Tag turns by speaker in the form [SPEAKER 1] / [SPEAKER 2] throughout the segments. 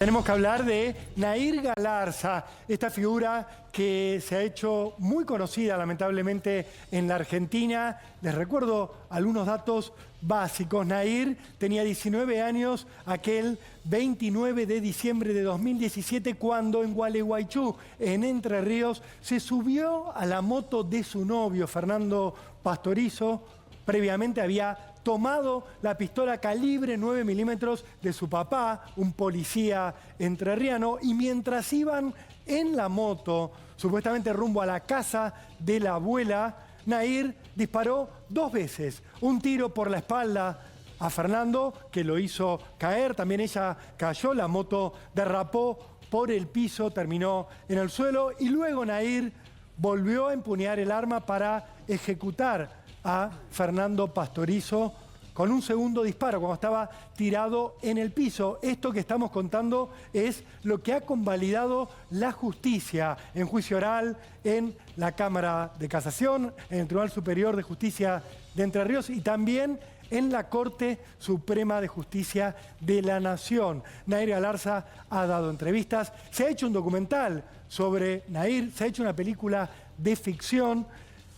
[SPEAKER 1] Tenemos que hablar de Nair Galarza, esta figura que se ha hecho muy conocida lamentablemente en la Argentina. Les recuerdo algunos datos básicos. Nair tenía 19 años aquel 29 de diciembre de 2017 cuando en Gualeguaychú, en Entre Ríos, se subió a la moto de su novio, Fernando Pastorizo. Previamente había tomado la pistola calibre 9 milímetros de su papá, un policía entrerriano, y mientras iban en la moto, supuestamente rumbo a la casa de la abuela, Nair disparó 2 veces, un tiro por la espalda a Fernando, que lo hizo caer, también ella cayó, la moto derrapó por el piso, terminó en el suelo, y luego Nair volvió a empuñar el arma para ejecutar a Fernando Pastorizo con un segundo disparo cuando estaba tirado en el piso. Esto que estamos contando es lo que ha convalidado la justicia en juicio oral, en la Cámara de Casación, en el Tribunal Superior de Justicia de Entre Ríos y también en la Corte Suprema de Justicia de la Nación. Nair Galarza ha dado entrevistas, se ha hecho un documental sobre Nair, se ha hecho una película de ficción.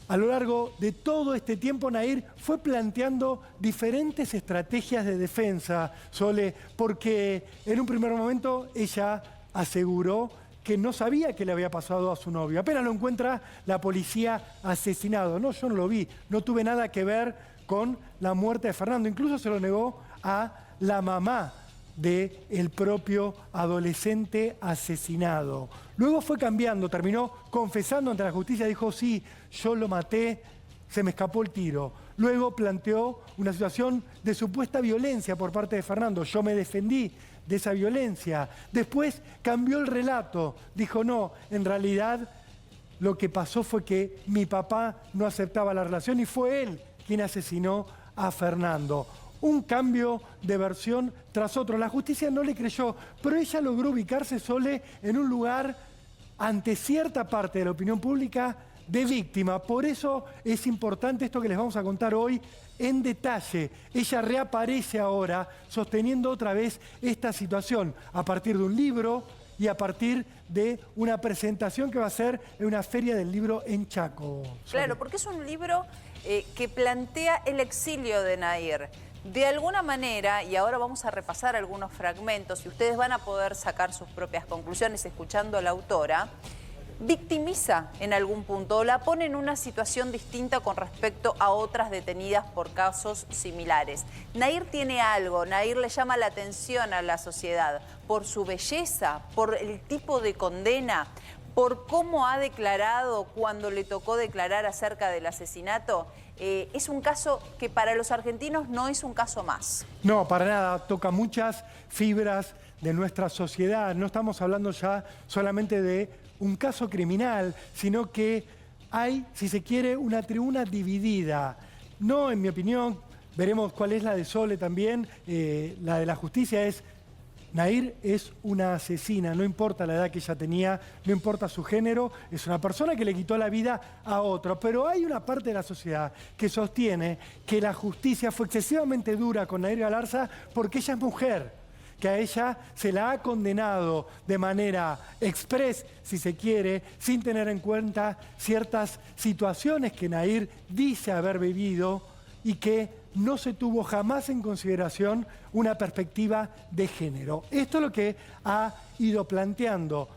[SPEAKER 1] A lo largo de todo este tiempo, Nair fue planteando diferentes estrategias de defensa, Sole, porque en un primer momento ella aseguró que no sabía qué le había pasado a su novio. Apenas lo encuentra la policía asesinado. No, yo no lo vi, no tuve nada que ver con la muerte de Fernando. Incluso se lo negó a la mamá del propio adolescente asesinado. Luego fue cambiando, terminó confesando ante la justicia, dijo, sí, yo lo maté, se me escapó el tiro. Luego planteó una situación de supuesta violencia por parte de Fernando, yo me defendí de esa violencia. Después cambió el relato, dijo, no, en realidad lo que pasó fue que mi papá no aceptaba la relación y fue él quien asesinó a Fernando. Un cambio de versión tras otro. La justicia no le creyó, pero ella logró ubicarse Sole en un lugar ante cierta parte de la opinión pública de víctima. Por eso es importante esto que les vamos a contar hoy en detalle. Ella reaparece ahora sosteniendo otra vez esta situación a partir de un libro y a partir de una presentación que va a ser en una feria del libro en Chaco.
[SPEAKER 2] Claro, porque es un libro que plantea el exilio de Nair. De alguna manera, y ahora vamos a repasar algunos fragmentos y ustedes van a poder sacar sus propias conclusiones escuchando a la autora, victimiza en algún punto o la pone en una situación distinta con respecto a otras detenidas por casos similares. Nair tiene algo, Nair le llama la atención a la sociedad por su belleza, por el tipo de condena, por cómo ha declarado cuando le tocó declarar acerca del asesinato. Es un caso que para los argentinos no es un caso más.
[SPEAKER 1] No, para nada, toca muchas fibras de nuestra sociedad. No estamos hablando ya solamente de un caso criminal, sino que hay, si se quiere, una tribuna dividida. No, en mi opinión, veremos cuál es la de Sole también, la de la justicia es... Nair es una asesina, no importa la edad que ella tenía, no importa su género, es una persona que le quitó la vida a otro. Pero hay una parte de la sociedad que sostiene que la justicia fue excesivamente dura con Nair Galarza porque ella es mujer, que a ella se la ha condenado de manera express, si se quiere, sin tener en cuenta ciertas situaciones que Nair dice haber vivido y que no se tuvo jamás en consideración una perspectiva de género. Esto es lo que ha ido planteando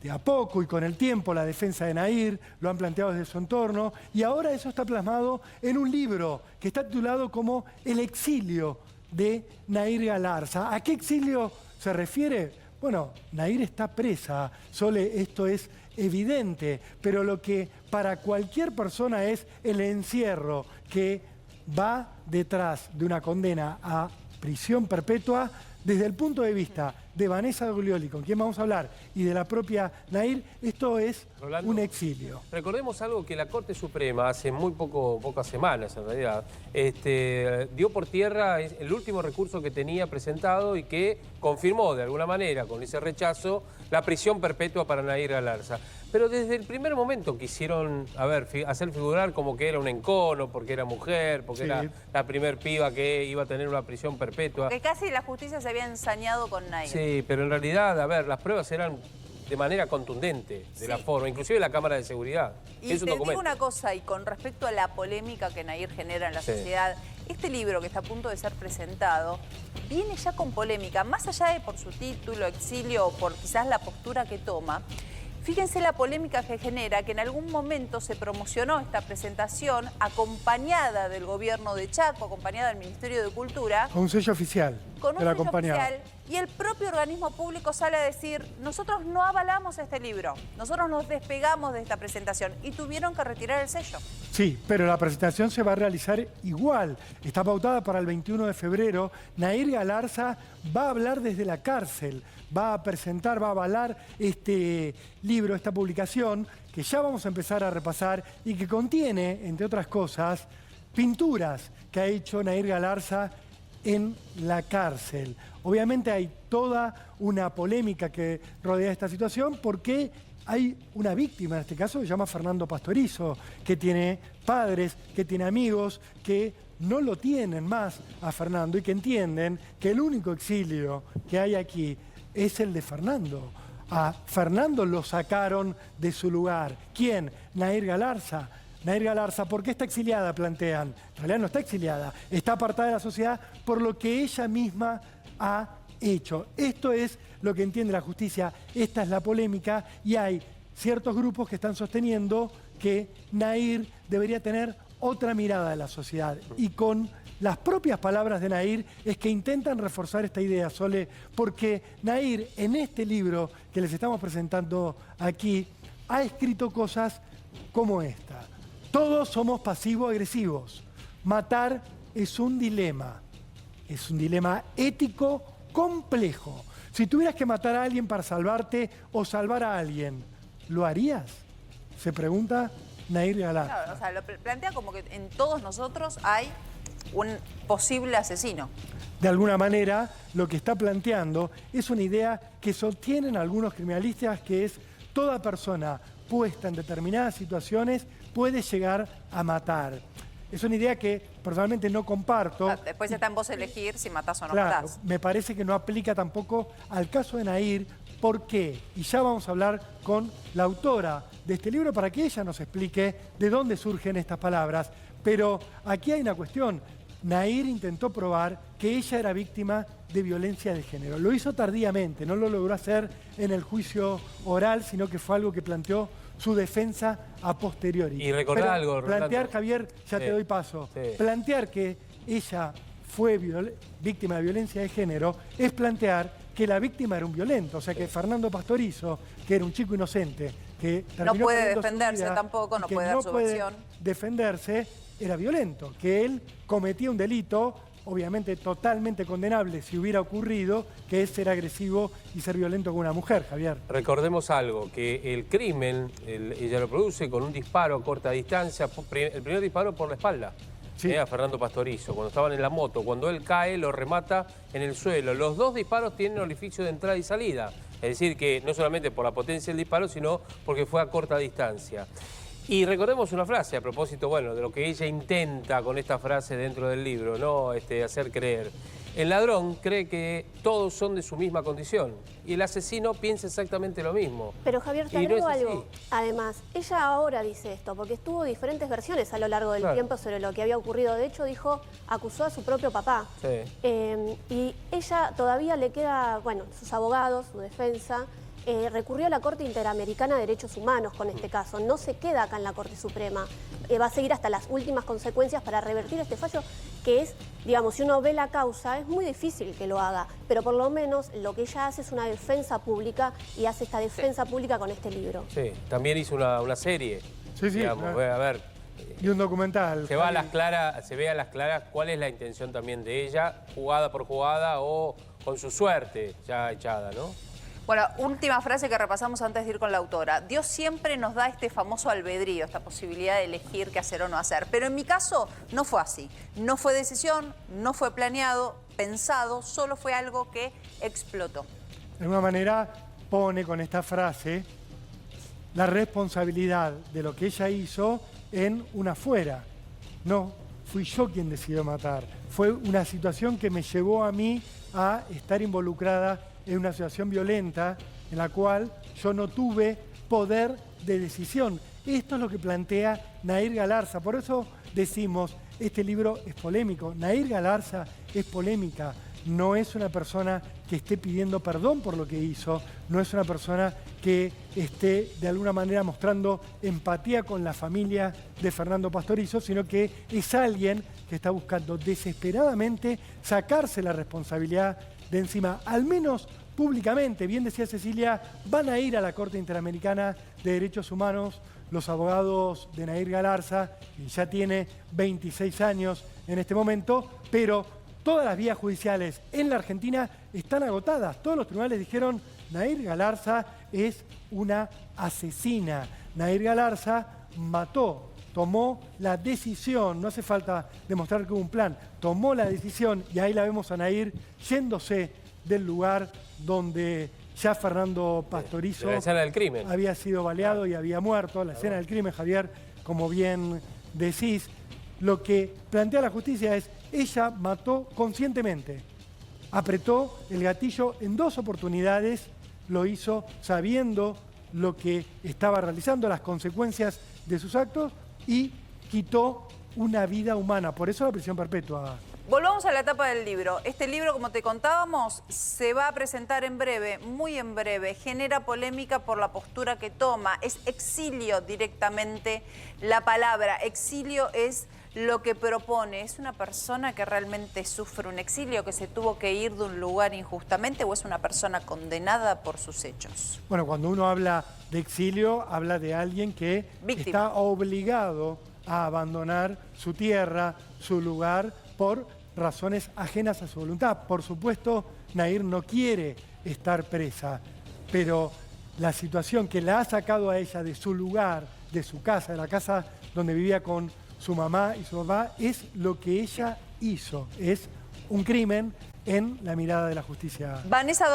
[SPEAKER 1] de a poco y con el tiempo la defensa de Nair, lo han planteado desde su entorno, y ahora eso está plasmado en un libro que está titulado como El exilio de Nair Galarza. ¿A qué exilio se refiere? Bueno, Nair está presa, Sole, esto es evidente, pero lo que para cualquier persona es el encierro que va detrás de una condena a prisión perpetua, desde el punto de vista de Vanessa Guglioli, con quien vamos a hablar, y de la propia Nair, esto es Rolando, un exilio.
[SPEAKER 3] Recordemos algo que la Corte Suprema hace muy pocas semanas en realidad, dio por tierra el último recurso que tenía presentado y que confirmó de alguna manera con ese rechazo la prisión perpetua para Nair Galarza. Pero desde el primer momento quisieron, hacer figurar como que era un encono, porque era mujer, porque era la primer piba que iba a tener una prisión perpetua.
[SPEAKER 2] Que casi la justicia se había ensañado con Nair.
[SPEAKER 3] Sí, Sí, pero en realidad, a ver, las pruebas eran de manera contundente, de la forma, inclusive la cámara de seguridad.
[SPEAKER 2] Y
[SPEAKER 3] es un
[SPEAKER 2] te
[SPEAKER 3] documento.
[SPEAKER 2] digo una cosa, y con respecto a la polémica que Nahir genera en la sociedad, este libro que está a punto de ser presentado viene ya con polémica, más allá de por su título, exilio, o por quizás la postura que toma. Fíjense la polémica que genera, que en algún momento se promocionó esta presentación acompañada del gobierno de Chaco, acompañada del Ministerio de Cultura.
[SPEAKER 1] Con un sello oficial.
[SPEAKER 2] Con un
[SPEAKER 1] que la
[SPEAKER 2] sello
[SPEAKER 1] acompañaba.
[SPEAKER 2] oficial, y el propio organismo público sale a decir, nosotros no avalamos este libro, nosotros nos despegamos de esta presentación, y tuvieron que retirar el sello.
[SPEAKER 1] Sí, pero la presentación se va a realizar igual. Está pautada para el 21 de febrero. Nahir Galarza va a hablar desde la cárcel, va a presentar, va a avalar este libro, esta publicación, que ya vamos a empezar a repasar y que contiene, entre otras cosas, pinturas que ha hecho Nahir Galarza en la cárcel. Obviamente hay toda una polémica que rodea esta situación porque hay una víctima, en este caso, que se llama Fernando Pastorizo, que tiene padres, que tiene amigos, que no lo tienen más a Fernando y que entienden que el único exilio que hay aquí es el de Fernando. A Fernando lo sacaron de su lugar. ¿Quién? Nahir Galarza. Nahir Galarza, ¿por qué está exiliada? Plantean. En realidad no está exiliada, está apartada de la sociedad por lo que ella misma ha hecho. Esto es lo que entiende la justicia, esta es la polémica y hay ciertos grupos que están sosteniendo que Nahir debería tener otra mirada de la sociedad y con las propias palabras de Nahir es que intentan reforzar esta idea, Sole, porque Nahir en este libro que les estamos presentando aquí ha escrito cosas como esta. Todos somos pasivo-agresivos. Matar es un dilema ético complejo. Si tuvieras que matar a alguien para salvarte o salvar a alguien, ¿lo harías? Se pregunta Nahir Galarza.
[SPEAKER 2] Claro, o sea, lo plantea como que en todos nosotros hay un posible asesino.
[SPEAKER 1] De alguna manera, lo que está planteando es una idea que sostienen algunos criminalistas, que es toda persona puesta en determinadas situaciones puede llegar a matar. Es una idea que personalmente no comparto.
[SPEAKER 2] Después está en vos elegir si matás o no
[SPEAKER 1] Claro,
[SPEAKER 2] matás.
[SPEAKER 1] me parece que no aplica tampoco al caso de Nahir. ¿Por qué? Y ya vamos a hablar con la autora de este libro para que ella nos explique de dónde surgen estas palabras. Pero aquí hay una cuestión. Nahir intentó probar que ella era víctima de violencia de género. Lo hizo tardíamente, no lo logró hacer en el juicio oral, sino que fue algo que planteó su defensa a posteriori.
[SPEAKER 3] Y recordar algo,
[SPEAKER 1] plantear,
[SPEAKER 3] Rolando.
[SPEAKER 1] Javier, ya te doy paso, plantear que ella fue víctima de violencia de género es plantear que la víctima era un violento, o sea que Fernando Pastorizo, que era un chico inocente, que
[SPEAKER 2] No puede
[SPEAKER 1] perdiendo su
[SPEAKER 2] defenderse
[SPEAKER 1] vida
[SPEAKER 2] tampoco,
[SPEAKER 1] y
[SPEAKER 2] no
[SPEAKER 1] que
[SPEAKER 2] puede dar su versión.
[SPEAKER 1] defenderse, era violento, que él cometía un delito, obviamente totalmente condenable si hubiera ocurrido, que es ser agresivo y ser violento con una mujer, Javier.
[SPEAKER 3] Recordemos algo, que el crimen, ella lo produce con un disparo a corta distancia, el primer disparo por la espalda.
[SPEAKER 1] Sí.
[SPEAKER 3] A Fernando Pastorizo, cuando estaban en la moto, cuando él cae, lo remata en el suelo. Los dos disparos tienen orificio de entrada y salida, es decir, que no solamente por la potencia del disparo, sino porque fue a corta distancia. Y recordemos una frase a propósito, bueno, de lo que ella intenta con esta frase dentro del libro, ¿no? Hacer creer. El ladrón cree que todos son de su misma condición y el asesino piensa exactamente lo mismo.
[SPEAKER 4] Pero Javier, te
[SPEAKER 3] Y no
[SPEAKER 4] agrego
[SPEAKER 3] es así.
[SPEAKER 4] algo. Además, ella ahora dice esto, porque estuvo diferentes versiones a lo largo del tiempo sobre lo que había ocurrido. De hecho, acusó a su propio papá.
[SPEAKER 3] Sí.
[SPEAKER 4] Y ella todavía le queda, bueno, sus abogados, su defensa, recurrió a la Corte Interamericana de Derechos Humanos con este caso. No se queda acá en la Corte Suprema. Va a seguir hasta las últimas consecuencias para revertir este fallo, que es, digamos, si uno ve la causa, es muy difícil que lo haga, pero por lo menos lo que ella hace es una defensa pública y hace esta defensa pública con este libro.
[SPEAKER 3] Sí, también hizo una serie.
[SPEAKER 1] Sí, sí,
[SPEAKER 3] digamos,
[SPEAKER 1] claro.
[SPEAKER 3] a ver,
[SPEAKER 1] Y un documental.
[SPEAKER 3] se ve a las claras cuál es la intención también de ella, jugada por jugada o con su suerte ya echada, ¿no?
[SPEAKER 2] Bueno, última frase que repasamos antes de ir con la autora. Dios siempre nos da este famoso albedrío, esta posibilidad de elegir qué hacer o no hacer. Pero en mi caso no fue así. No fue decisión, no fue planeado, pensado, solo fue algo que explotó.
[SPEAKER 1] De alguna manera pone con esta frase la responsabilidad de lo que ella hizo en una fuera. No, fui yo quien decidió matar. Fue una situación que me llevó a mí a estar involucrada en una situación violenta en la cual yo no tuve poder de decisión. Esto es lo que plantea Nahir Galarza. Por eso decimos, este libro es polémico. Nahir Galarza es polémica. No es una persona que esté pidiendo perdón por lo que hizo, no es una persona que esté de alguna manera mostrando empatía con la familia de Fernando Pastorizo, sino que es alguien que está buscando desesperadamente sacarse la responsabilidad de encima, al menos públicamente. Bien decía Cecilia, van a ir a la Corte Interamericana de Derechos Humanos los abogados de Nahir Galarza, que ya tiene 26 años en este momento, pero todas las vías judiciales en la Argentina están agotadas. Todos los tribunales dijeron, Nahir Galarza es una asesina. Nahir Galarza mató, tomó la decisión, no hace falta demostrar que hubo un plan, tomó la decisión y ahí la vemos a Nahir yéndose del lugar donde ya Fernando Pastorizo
[SPEAKER 3] la escena del crimen
[SPEAKER 1] había sido baleado y había muerto. La escena del crimen, Javier, como bien decís, lo que plantea la justicia es, ella mató conscientemente, apretó el gatillo en 2 oportunidades, lo hizo sabiendo lo que estaba realizando, las consecuencias de sus actos y quitó una vida humana. Por eso la prisión perpetua.
[SPEAKER 2] Volvamos a la etapa del libro. Este libro, como te contábamos, se va a presentar en breve, muy en breve. Genera polémica por la postura que toma. Es exilio directamente la palabra. Exilio es lo que propone. ¿Es una persona que realmente sufre un exilio, que se tuvo que ir de un lugar injustamente, o es una persona condenada por sus hechos?
[SPEAKER 1] Bueno, cuando uno habla de exilio, habla de alguien que está obligado a abandonar su tierra, su lugar, por razones ajenas a su voluntad. Por supuesto, Nahir no quiere estar presa, pero la situación que la ha sacado a ella de su lugar, de su casa, de la casa donde vivía con su mamá y su papá, es lo que ella hizo. Es un crimen en la mirada de la justicia.
[SPEAKER 2] Vanessa